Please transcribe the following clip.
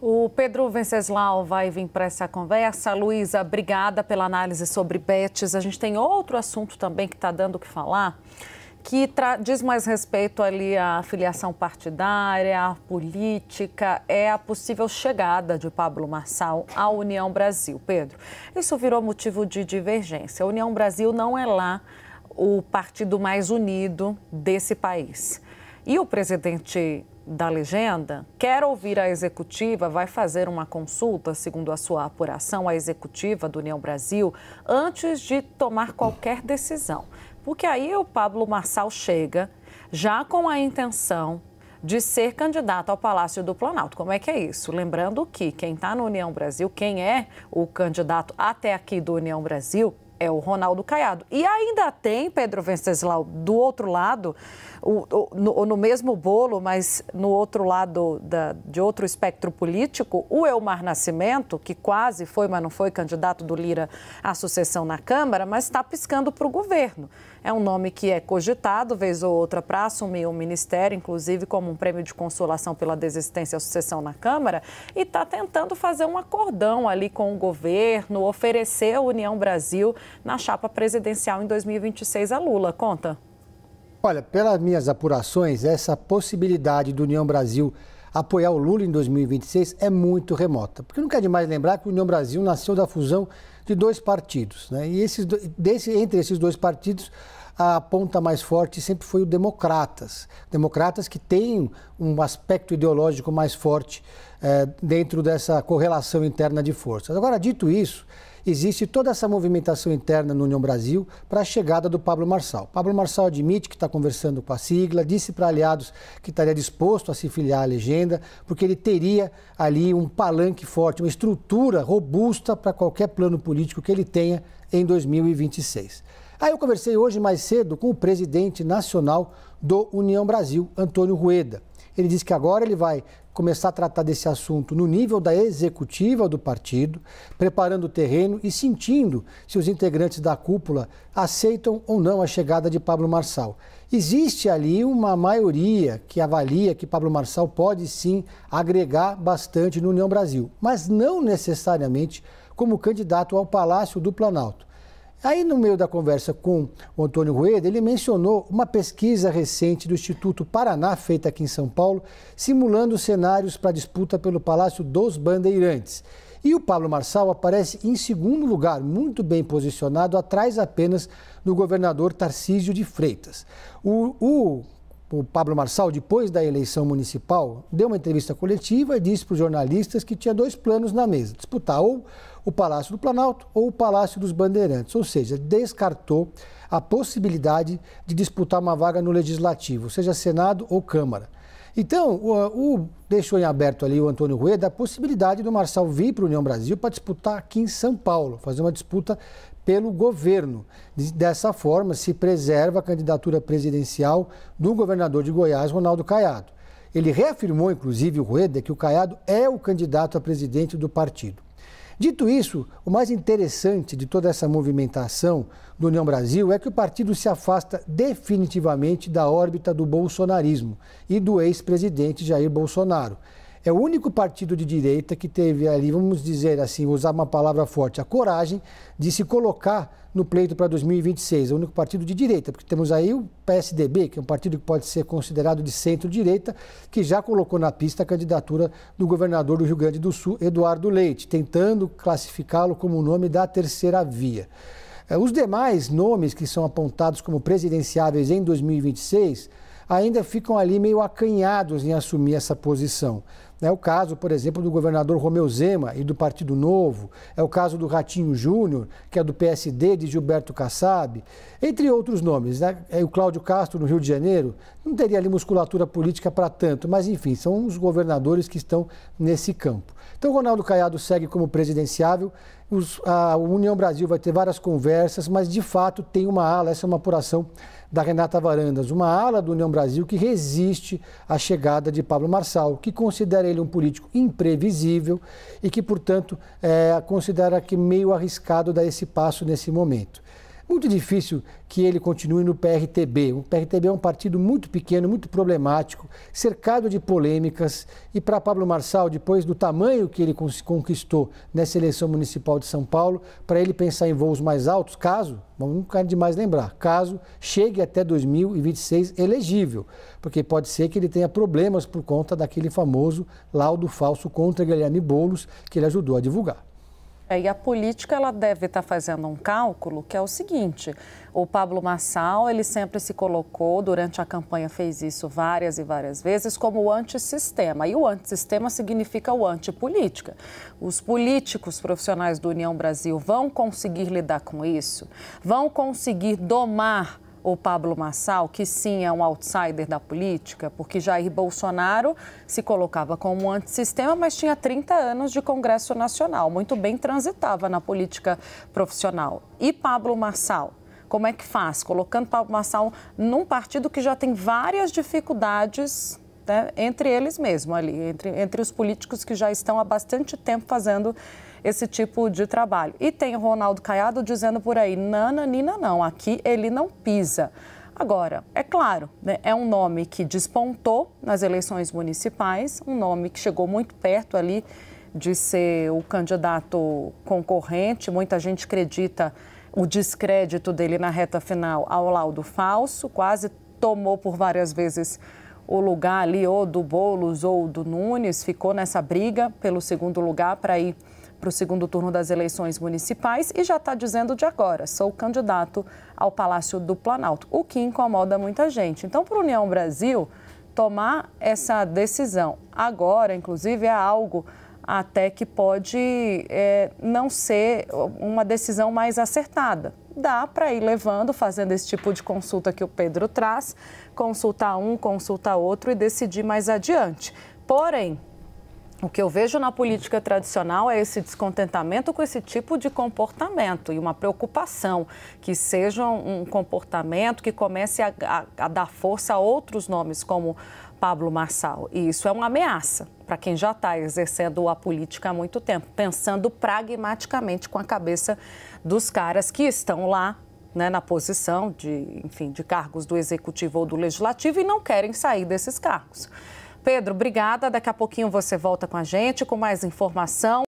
O Pedro Venceslau vai vir para essa conversa. Luísa, obrigada pela análise sobre Betis. A gente tem outro assunto também que está dando o que falar, que diz mais respeito ali à filiação partidária, à política, é a possível chegada de Pablo Marçal à União Brasil. Pedro, isso virou motivo de divergência. A União Brasil não é lá o partido mais unido desse país. E o presidente da legenda quer ouvir a executiva, vai fazer uma consulta, segundo a sua apuração, à executiva do União Brasil, antes de tomar qualquer decisão. Porque aí o Pablo Marçal chega já com a intenção de ser candidato ao Palácio do Planalto. Como é que é isso? Lembrando que quem está no União Brasil, quem é o candidato até aqui do União Brasil, é o Ronaldo Caiado. E ainda tem, Pedro Venceslau, do outro lado, no mesmo bolo, mas no outro lado de outro espectro político, o Elmar Nascimento, que quase foi, mas não foi, candidato do Lira à sucessão na Câmara, mas está piscando para o governo. É um nome que é cogitado, vez ou outra, para assumir o ministério, inclusive como um prêmio de consolação pela desistência à sucessão na Câmara, e está tentando fazer um acordão ali com o governo, oferecer a União Brasil na chapa presidencial em 2026 a Lula. Conta. Olha, pelas minhas apurações, essa possibilidade do União Brasil apoiar o Lula em 2026 é muito remota. Porque não quer demais lembrar que o União Brasil nasceu da fusão de dois partidos, né? E entre esses dois partidos, a ponta mais forte sempre foi o Democratas. Democratas que têm um aspecto ideológico mais forte dentro dessa correlação interna de forças. Agora, dito isso, existe toda essa movimentação interna no União Brasil para a chegada do Pablo Marçal. Pablo Marçal admite que está conversando com a sigla, disse para aliados que estaria disposto a se filiar à legenda, porque ele teria ali um palanque forte, uma estrutura robusta para qualquer plano político que ele tenha em 2026. Aí eu conversei hoje mais cedo com o presidente nacional do União Brasil, Antônio Rueda. Ele disse que agora ele vai começar a tratar desse assunto no nível da executiva do partido, preparando o terreno e sentindo se os integrantes da cúpula aceitam ou não a chegada de Pablo Marçal. Existe ali uma maioria que avalia que Pablo Marçal pode sim agregar bastante no União Brasil, mas não necessariamente como candidato ao Palácio do Planalto. Aí, no meio da conversa com o Antônio Rueda, ele mencionou uma pesquisa recente do Instituto Paraná, feita aqui em São Paulo, simulando cenários para a disputa pelo Palácio dos Bandeirantes. E o Pablo Marçal aparece em segundo lugar, muito bem posicionado, atrás apenas do governador Tarcísio de Freitas. O Pablo Marçal, depois da eleição municipal, deu uma entrevista coletiva e disse para os jornalistas que tinha dois planos na mesa, disputar ou o Palácio do Planalto ou o Palácio dos Bandeirantes, ou seja, descartou a possibilidade de disputar uma vaga no Legislativo, seja Senado ou Câmara. Então, deixou em aberto ali o Antônio Rueda a possibilidade do Marçal vir para a União Brasil para disputar aqui em São Paulo, fazer uma disputa pelo governo. Dessa forma, se preserva a candidatura presidencial do governador de Goiás, Ronaldo Caiado. Ele reafirmou, inclusive, o Rueda, que o Caiado é o candidato a presidente do partido. Dito isso, o mais interessante de toda essa movimentação do União Brasil é que o partido se afasta definitivamente da órbita do bolsonarismo e do ex-presidente Jair Bolsonaro. É o único partido de direita que teve ali, vamos dizer assim, usar uma palavra forte, a coragem de se colocar no pleito para 2026. É o único partido de direita, porque temos aí o PSDB, que é um partido que pode ser considerado de centro-direita, que já colocou na pista a candidatura do governador do Rio Grande do Sul, Eduardo Leite, tentando classificá-lo como o nome da terceira via. Os demais nomes que são apontados como presidenciáveis em 2026 ainda ficam ali meio acanhados em assumir essa posição. É o caso, por exemplo, do governador Romeu Zema e do Partido Novo, é o caso do Ratinho Júnior, que é do PSD, de Gilberto Kassab, entre outros nomes, né? O Cláudio Castro, no Rio de Janeiro, não teria ali musculatura política para tanto, mas enfim, são os governadores que estão nesse campo. Então, o Ronaldo Caiado segue como presidenciável, a União Brasil vai ter várias conversas, mas de fato tem uma ala, essa é uma apuração da Renata Varandas, uma ala do União Brasil que resiste à chegada de Pablo Marçal, que considera ele um político imprevisível e que, portanto, considera que meio arriscado dar esse passo nesse momento. muito difícil que ele continue no PRTB. O PRTB é um partido muito pequeno, muito problemático, cercado de polêmicas. E para Pablo Marçal, depois do tamanho que ele conquistou nessa eleição municipal de São Paulo, para ele pensar em voos mais altos, caso, não quero demais lembrar, caso chegue até 2026 elegível, porque pode ser que ele tenha problemas por conta daquele famoso laudo falso contra Guilherme Boulos, que ele ajudou a divulgar. E a política, ela deve estar fazendo um cálculo que é o seguinte: o Pablo Marçal, ele sempre se colocou, durante a campanha fez isso várias e várias vezes, como o antissistema. E o antissistema significa o antipolítica. Os políticos profissionais do União Brasil vão conseguir lidar com isso? Vão conseguir domar o Pablo Marçal, que sim é um outsider da política, porque Jair Bolsonaro se colocava como um antissistema, mas tinha 30 anos de Congresso Nacional, muito bem transitava na política profissional. E Pablo Marçal, como é que faz? Colocando Pablo Marçal num partido que já tem várias dificuldades, né, entre eles mesmo ali, entre os políticos que já estão há bastante tempo fazendo esse tipo de trabalho. E tem o Ronaldo Caiado dizendo por aí, nananina não, aqui ele não pisa. Agora, é claro, né, é um nome que despontou nas eleições municipais, um nome que chegou muito perto ali de ser o candidato concorrente. Muita gente acredita o descrédito dele na reta final ao laudo falso, quase tomou por várias vezes o lugar ali ou do Boulos ou do Nunes, ficou nessa briga pelo segundo lugar para ir para o segundo turno das eleições municipais e já está dizendo de agora, sou candidato ao Palácio do Planalto, o que incomoda muita gente. Então, para a União Brasil, tomar essa decisão agora, inclusive, é algo até que pode não ser uma decisão mais acertada. Dá para ir levando, fazendo esse tipo de consulta que o Pedro traz, consultar um, consultar outro e decidir mais adiante. Porém, o que eu vejo na política tradicional é esse descontentamento com esse tipo de comportamento e uma preocupação que seja um comportamento que comece a dar força a outros nomes como Pablo Marçal. E isso é uma ameaça para quem já está exercendo a política há muito tempo, pensando pragmaticamente com a cabeça dos caras que estão lá, né, na posição de cargos do Executivo ou do Legislativo e não querem sair desses cargos. Pedro, obrigada. Daqui a pouquinho você volta com a gente com mais informação.